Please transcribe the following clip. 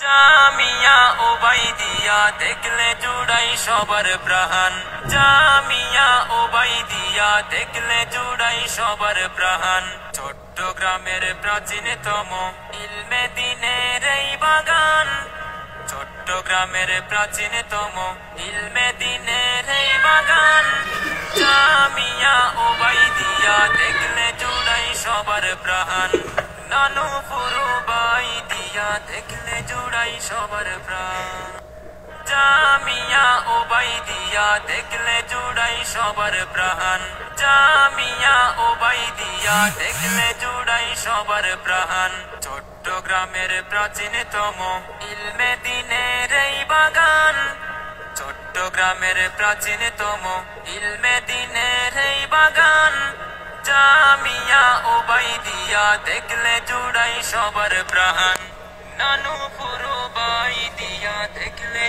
জামিয়া ওবাইদিয়া দেখলে জুড়াই সবার প্রাণ। জামিয়া ওবাইদিয়া দেখলে জুড়াই সবার প্রাণ। চট্টগ্রামের প্রাচীনতম ইলমে দ্বীনের এই বাগান। চট্টগ্রামের প্রাচীনতম ইলমে দ্বীনের এই বাগান। জামিয়া ওবাইদিয়া দেখলে জুড়াই সবার প্রাণ। নানু ওবাইদিয়া দেখলে জুড়াই সবার প্রাণ। জামিয়া ওবাইদিয়া দেখলে জুড়াই সবার প্রাণ। জামিয়া ওবাইদিয়া দেখলে জুড়াই সবার প্রাণ। চট্টগ্রামের প্রাচীনতম ইলমে দ্বীনের এই বাগান। চট্টগ্রামের প্রাচীনতম ইলমে দ্বীনের এই বাগান। জামিয়া ওবাইদিয়া দেখলে জুড়াই সবার প্রাণ। নানু ওবাইদিয়া দেখলে